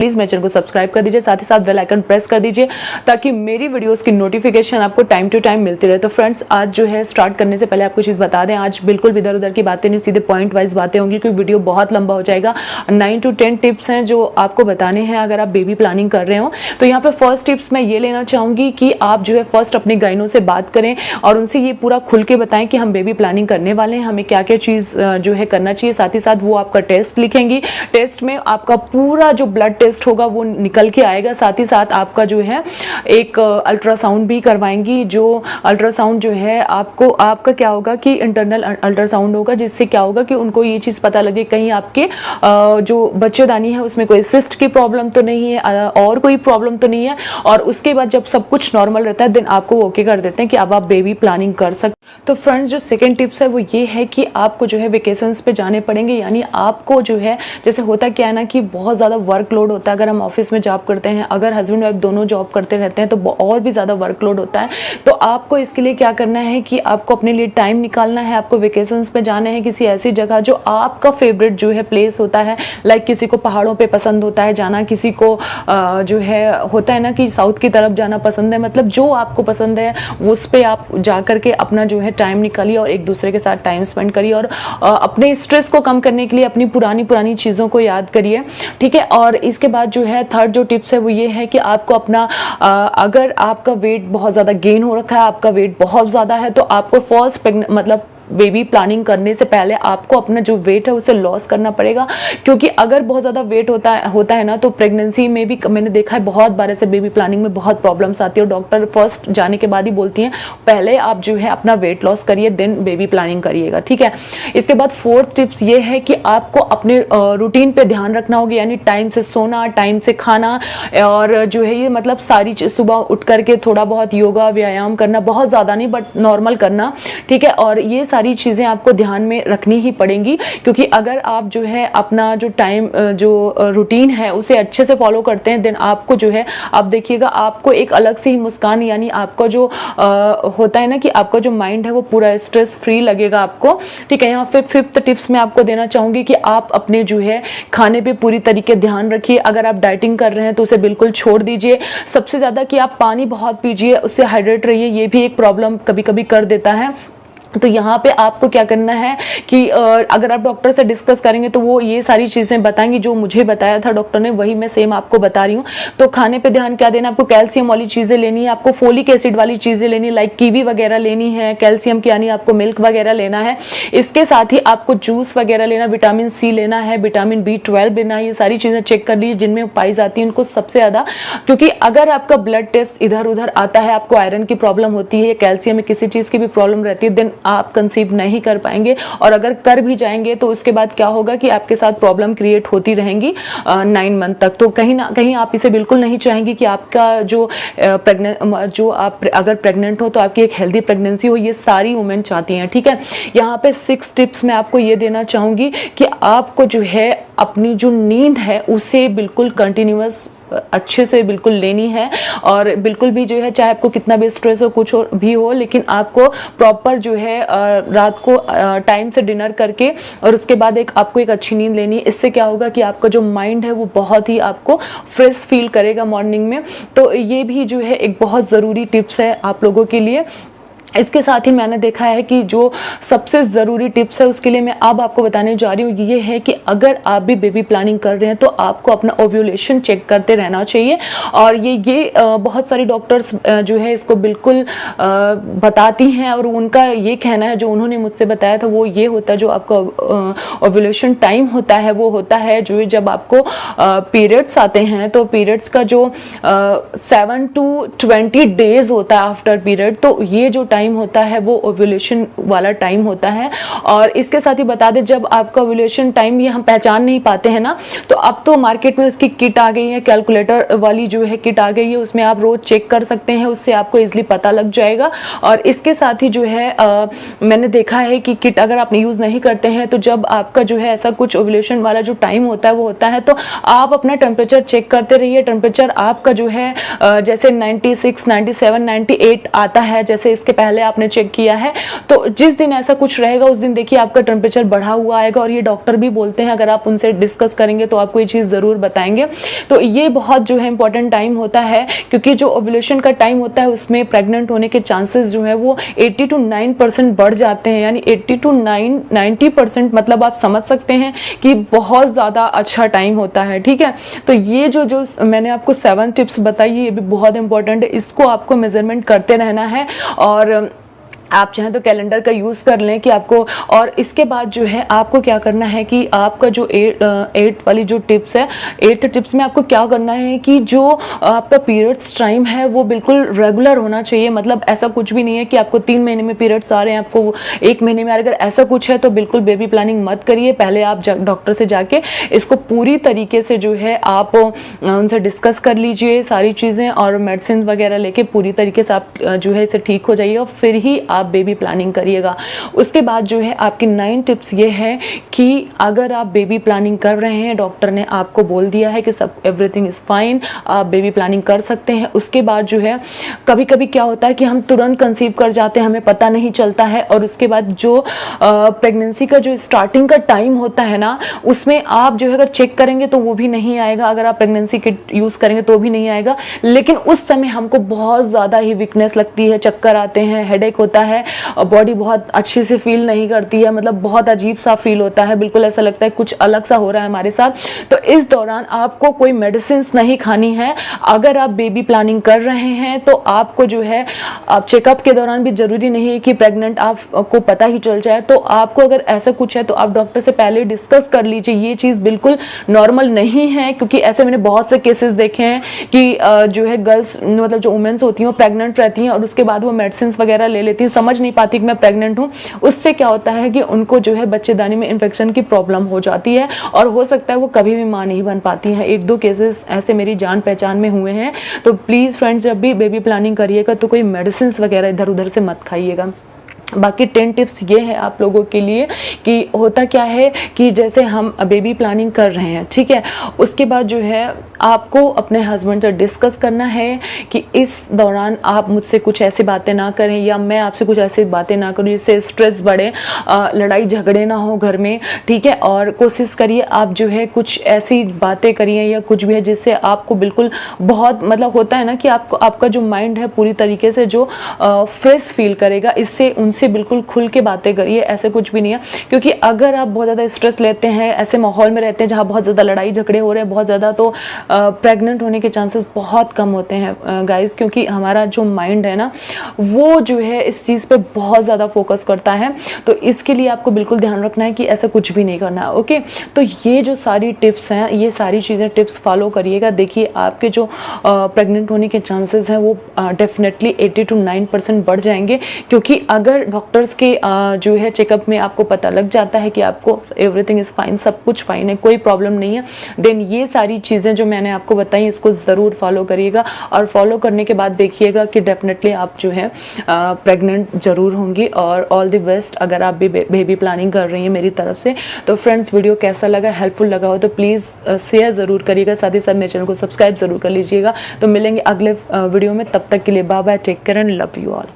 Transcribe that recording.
Please मेरे channel को subscribe कर दीजिए, साथ ही साथ बेल आइकन प्रेस कर दीजिए ताकि मेरी वीडियोस की नोटिफिकेशन आपको टाइम टू टाइम मिलती रहे। तो फ्रेंड्स, आज जो है स्टार्ट करने से पहले आपको चीज़ बता दें, आज बिल्कुल इधर उधर की बातें नहीं, सीधे पॉइंट वाइज बातें होंगी क्योंकि वीडियो बहुत लंबा हो जाएगा। 9 to 10 टिप्स हैं जो आपको बताने हैं अगर आप बेबी प्लानिंग कर रहे हो। तो यहाँ पे फर्स्ट टिप्स मैं ये लेना चाहूँगी कि आप जो है फर्स्ट अपने गाइनों से बात करें और उनसे ये पूरा खुल के बताएं कि हम बेबी प्लानिंग करने वाले हैं, हमें क्या क्या चीज़ जो है करना चाहिए। साथ ही साथ वो आपका टेस्ट लिखेंगी, टेस्ट में आपका पूरा जो ब्लड टेस्ट होगा वो निकल के आएगा। साथ ही साथ आपका जो है एक अल्ट्रासाउंड भी करवाएंगी, जो अल्ट्रासाउंड जो है आपका क्या होगा कि इंटरनल अल्ट्रासाउंड होगा, जिससे क्या होगा कि उनको ये चीज़ पता लगे कहीं आपके जो बच्चेदानी है उसमें कोई सिस्ट की प्रॉब्लम तो नहीं है और कोई प्रॉब्लम तो नहीं है। और उसके बाद जब सब कुछ नॉर्मल रहता है देन आपको ओके कर देते हैं कि अब आप बेबी प्लानिंग कर सकते। तो फ्रेंड्स, जो सेकेंड टिप्स है वो ये है कि आपको जो है वेकेशंस पे जाने पड़ेंगे, यानी आपको जो है जैसे होता क्या है ना कि बहुत ज़्यादा वर्कलोड होता है। अगर हम ऑफिस में जॉब करते हैं, अगर हस्बैंड वाइफ दोनों जॉब करते रहते हैं तो और भी ज़्यादा वर्कलोड होता है। तो आपको इसके लिए क्या करना है कि आपको अपने लिए टाइम निकालना है, आपको वेकेशंस पे जाना है किसी ऐसी जगह जो आपका फेवरेट जो है प्लेस होता है। लाइक किसी को पहाड़ों पे पसंद होता है जाना, किसी को जो है होता है ना कि साउथ की तरफ जाना पसंद है। मतलब जो आपको पसंद है उस पर आप जा करके अपना जो है टाइम निकालिए और एक दूसरे के साथ टाइम स्पेंड करिए और अपने स्ट्रेस को कम करने के लिए अपनी पुरानी चीज़ों को याद करिए, ठीक है। और इसके बाद जो है थर्ड जो टिप्स है वो ये है कि आपको अपना अगर आपका वेट बहुत ज़्यादा गेन हो रखा है, आपका वेट बहुत ज़्यादा है, तो आपको फर्स्ट मतलब बेबी प्लानिंग करने से पहले आपको अपना जो वेट है उसे लॉस करना पड़ेगा। क्योंकि अगर बहुत ज़्यादा वेट होता है ना तो प्रेगनेंसी में भी मैंने देखा है बहुत बार ऐसे बेबी प्लानिंग में बहुत प्रॉब्लम्स आती है और डॉक्टर फर्स्ट जाने के बाद ही बोलती हैं पहले आप जो है अपना वेट लॉस करिए देन बेबी प्लानिंग करिएगा, ठीक है। इसके बाद फोर्थ टिप्स ये है कि आपको अपने रूटीन पे ध्यान रखना होगा, यानी टाइम से सोना, टाइम से खाना और जो है ये मतलब सारी सुबह उठ करके थोड़ा बहुत योगा व्यायाम करना, बहुत ज़्यादा नहीं बट नॉर्मल करना, ठीक है। और ये सारी चीज़ें आपको ध्यान में रखनी ही पड़ेंगी क्योंकि अगर आप जो है अपना जो टाइम जो रूटीन है उसे अच्छे से फॉलो करते हैं देन आपको जो है आप देखिएगा आपको एक अलग से ही मुस्कान, यानी आपका जो होता है ना कि आपका जो माइंड है वो पूरा स्ट्रेस फ्री लगेगा आपको, ठीक है। यहाँ पे फिफ्थ टिप्स मैं आपको देना चाहूँगी कि आप अपने जो है खाने पे पूरी तरीके ध्यान रखिए। अगर आप डाइटिंग कर रहे हैं तो उसे बिल्कुल छोड़ दीजिए। सबसे ज़्यादा कि आप पानी बहुत पीजिए, उससे हाइड्रेट रहिए, ये भी एक प्रॉब्लम कभी कभी कर देता है। तो यहाँ पे आपको क्या करना है कि अगर आप डॉक्टर से डिस्कस करेंगे तो वो ये सारी चीज़ें बताएंगी जो मुझे बताया था डॉक्टर ने, वही मैं सेम आपको बता रही हूँ। तो खाने पे ध्यान क्या देना, आपको कैल्शियम वाली चीज़ें लेनी है, आपको फोलिक एसिड वाली चीज़ें लेनी है, लाइक कीवी वगैरह लेनी है, कैल्शियम की यानी आपको मिल्क वगैरह लेना है। इसके साथ ही आपको जूस वगैरह लेना, विटामिन सी लेना है, विटामिन B12 लेना है। ये सारी चीज़ें चेक कर लीजिए जिनमें पाई जाती हैं उनको सबसे ज़्यादा, क्योंकि अगर आपका ब्लड टेस्ट इधर उधर आता है, आपको आयरन की प्रॉब्लम होती है, कैल्शियम में किसी चीज़ की भी प्रॉब्लम रहती है, देन आप कंसीव नहीं कर पाएंगे। और अगर कर भी जाएंगे तो उसके बाद क्या होगा कि आपके साथ प्रॉब्लम क्रिएट होती रहेंगी 9 मंथ तक। तो कहीं ना कहीं आप इसे बिल्कुल नहीं चाहेंगे कि आपका जो आप अगर प्रेग्नेंट हो तो आपकी एक हेल्दी प्रेगनेंसी हो, ये सारी वुमेन चाहती हैं, ठीक है। यहाँ पे 6 टिप्स मैं आपको ये देना चाहूँगी कि आपको जो है अपनी जो नींद है उसे बिल्कुल कंटिन्यूअस अच्छे से बिल्कुल लेनी है और बिल्कुल भी जो है चाहे आपको कितना भी स्ट्रेस हो कुछ भी हो, लेकिन आपको प्रॉपर जो है रात को टाइम से डिनर करके और उसके बाद आपको एक अच्छी नींद लेनी है। इससे क्या होगा कि आपका जो माइंड है वो बहुत ही आपको फ्रेश फील करेगा मॉर्निंग में। तो ये भी जो है एक बहुत ज़रूरी टिप्स है आप लोगों के लिए। इसके साथ ही मैंने देखा है कि जो सबसे ज़रूरी टिप्स है उसके लिए मैं अब आपको बताने जा रही हूँ, ये है कि अगर आप भी बेबी प्लानिंग कर रहे हैं तो आपको अपना ओव्यूलेशन चेक करते रहना चाहिए। और ये बहुत सारी डॉक्टर्स जो है इसको बिल्कुल बताती हैं और उनका ये कहना है, जो उन्होंने मुझसे बताया था वो ये होता है, जो आपका ओव्यूलेशन टाइम होता है वो होता है जो जब आपको पीरियड्स आते हैं, तो पीरियड्स का जो 7 to 20 डेज होता है आफ्टर पीरियड, तो ये जो टाइम होता है वो ओव्यूलेशन वाला टाइम होता है। और इसके साथ ही बता दें, जब आपका ओव्यूलेशन टाइम ये हम पहचान नहीं पाते हैं ना, तो अब तो मार्केट में उसकी किट आ गई है, कैलकुलेटर वाली जो है किट आ गई है, उसमें आप रोज चेक कर सकते हैं, उससे आपको इजीली पता लग जाएगा। और इसके साथ ही जो है मैंने देखा है कि किट अगर आप यूज़ नहीं करते हैं तो जब आपका जो है ऐसा कुछ ओव्यूलेशन वाला जो टाइम होता है वो होता है, तो आप अपना टेम्परेचर चेक करते रहिए। टेम्परेचर आपका जो है जैसे 96, 97, 98 आता है, जैसे इसके पहले पहले आपने चेक किया है, तो जिस दिन ऐसा कुछ रहेगा उस दिन देखिए आपका टेम्परेचर बढ़ा हुआ आएगा, और ये डॉक्टर भी बोलते हैं, अगर आप उनसे डिस्कस करेंगे तो आपको ये चीज़ ज़रूर बताएंगे। तो ये बहुत जो है इंपॉर्टेंट टाइम होता है, क्योंकि जो ओव्यूलेशन का टाइम होता है उसमें प्रेग्नेंट होने के चांसेस जो है वो 80 to 9% बढ़ जाते हैं, यानी 80 to 90%, मतलब आप समझ सकते हैं कि बहुत ज़्यादा अच्छा टाइम होता है। ठीक है, तो ये जो मैंने आपको 7 टिप्स बताई ये भी बहुत इंपॉर्टेंट है, इसको आपको मेजरमेंट करते रहना है, और आप चाहें तो कैलेंडर का यूज़ कर लें कि आपको। और इसके बाद जो है आपको क्या करना है कि आपका जो 8 वाली जो टिप्स है, 8th टिप्स में आपको क्या करना है कि जो आपका पीरियड्स टाइम है वो बिल्कुल रेगुलर होना चाहिए। मतलब ऐसा कुछ भी नहीं है कि आपको 3 महीने में पीरियड्स आ रहे हैं, आपको 1 महीने में आ रहे हैं। अगर ऐसा कुछ है तो बिल्कुल बेबी प्लानिंग मत करिए, पहले आप डॉक्टर से जाके इसको पूरी तरीके से जो है आप उनसे डिस्कस कर लीजिए सारी चीज़ें, और मेडिसिन वगैरह लेके पूरी तरीके से आप जो है इसे ठीक हो जाइए, और फिर ही आप बेबी प्लानिंग करिएगा। उसके बाद जो है आपकी 9 टिप्स ये है कि अगर आप बेबी प्लानिंग कर रहे हैं, डॉक्टर ने आपको बोल दिया है कि सब एवरीथिंग इज फाइन, आप बेबी प्लानिंग कर सकते हैं। उसके बाद जो है कभी कभी क्या होता है कि हम तुरंत कंसीव कर जाते हैं, हमें पता नहीं चलता है, और उसके बाद जो प्रेगनेंसी का जो स्टार्टिंग का टाइम होता है ना, उसमें आप जो है अगर चेक करेंगे तो वो भी नहीं आएगा, अगर आप प्रेगनेंसी किट यूज़ करेंगे तो भी नहीं आएगा। लेकिन उस समय हमको बहुत ज़्यादा ही वीकनेस लगती है, चक्कर आते हैं, हेडेक होता है, और बॉडी बहुत अच्छे से फील नहीं करती है, मतलब बहुत अजीब सा फील होता है, बिल्कुल ऐसा लगता है कुछ अलग सा हो रहा है हमारे साथ। तो इस दौरान आपको कोई मेडिसिन नहीं खानी है। अगर आप बेबी प्लानिंग कर रहे हैं तो आपको जो है, आप चेकअप के दौरान भी जरूरी नहीं है कि प्रेग्नेंट आपको पता ही चल जाए, तो आपको अगर ऐसा कुछ है तो आप डॉक्टर से पहले डिस्कस कर लीजिए। ये चीज़ बिल्कुल नॉर्मल नहीं है, क्योंकि ऐसे मैंने बहुत से केसेस देखे हैं कि जो है गर्ल्स, मतलब जो वुमेन्स होती हैं वो प्रेग्नेंट रहती हैं और उसके बाद वो मेडिसिन वगैरह ले लेती हैं, समझ नहीं पाती कि मैं प्रेग्नेंट हूँ। उससे क्या होता है कि उनको जो है बच्चेदानी में इन्फेक्शन की प्रॉब्लम हो जाती है, और हो सकता है वो कभी भी माँ नहीं बन पाती हैं। 1-2 केसेस ऐसे मेरी जान पहचान में हुए हैं। तो प्लीज़ फ्रेंड्स, जब भी बेबी प्लानिंग करिएगा तो कोई मेडिसिन वगैरह इधर उधर से मत खाइएगा। बाकी 10 टिप्स ये है आप लोगों के लिए कि होता क्या है कि जैसे हम बेबी प्लानिंग कर रहे हैं, ठीक है, उसके बाद जो है आपको अपने हस्बैंड से डिस्कस करना है कि इस दौरान आप मुझसे कुछ ऐसी बातें ना करें, या मैं आपसे कुछ ऐसी बातें ना करूं जिससे स्ट्रेस बढ़े, लड़ाई झगड़े ना हो घर में, ठीक है। और कोशिश करिए आप जो है कुछ ऐसी बातें करिए या कुछ भी है जिससे आपको बिल्कुल बहुत, मतलब होता है ना कि आपको आपका जो माइंड है पूरी तरीके से जो फ्रेश फील करेगा। इससे उनसे बिल्कुल खुल के बातें करिए, ऐसे कुछ भी नहीं है। क्योंकि अगर आप बहुत ज़्यादा स्ट्रेस लेते हैं, ऐसे माहौल में रहते हैं जहाँ बहुत ज़्यादा लड़ाई झगड़े हो रहे हैं बहुत ज़्यादा, तो प्रेग्नेंट होने के चांसेस बहुत कम होते हैं गाइस, क्योंकि हमारा जो माइंड है ना वो जो है इस चीज़ पे बहुत ज़्यादा फोकस करता है। तो इसके लिए आपको बिल्कुल ध्यान रखना है कि ऐसा कुछ भी नहीं करना है, ओके। तो ये जो सारी टिप्स हैं, ये सारी चीज़ें टिप्स फॉलो करिएगा। देखिए आपके जो प्रेग्नेंट होने के चांसेस हैं वो डेफिनेटली 80 to 9% बढ़ जाएंगे। क्योंकि अगर डॉक्टर्स के जो है चेकअप में आपको पता लग जाता है कि आपको एवरीथिंग इज़ फाइन, सब कुछ फाइन है, कोई प्रॉब्लम नहीं है, देन ये सारी चीज़ें जो मैंने आपको बताई इसको ज़रूर फॉलो करिएगा। और फॉलो करने के बाद देखिएगा कि डेफिनेटली आप जो है प्रेग्नेंट ज़रूर होंगी। और ऑल द बेस्ट अगर आप भी बेबी प्लानिंग कर रही हैं मेरी तरफ से। तो फ्रेंड्स, वीडियो कैसा लगा, हेल्पफुल लगा हो तो प्लीज़ शेयर ज़रूर करिएगा, साथ ही साथ मेरे चैनल को सब्सक्राइब ज़रूर कर लीजिएगा। तो मिलेंगे अगले वीडियो में, तब तक के लिए bye bye, take care and love you all.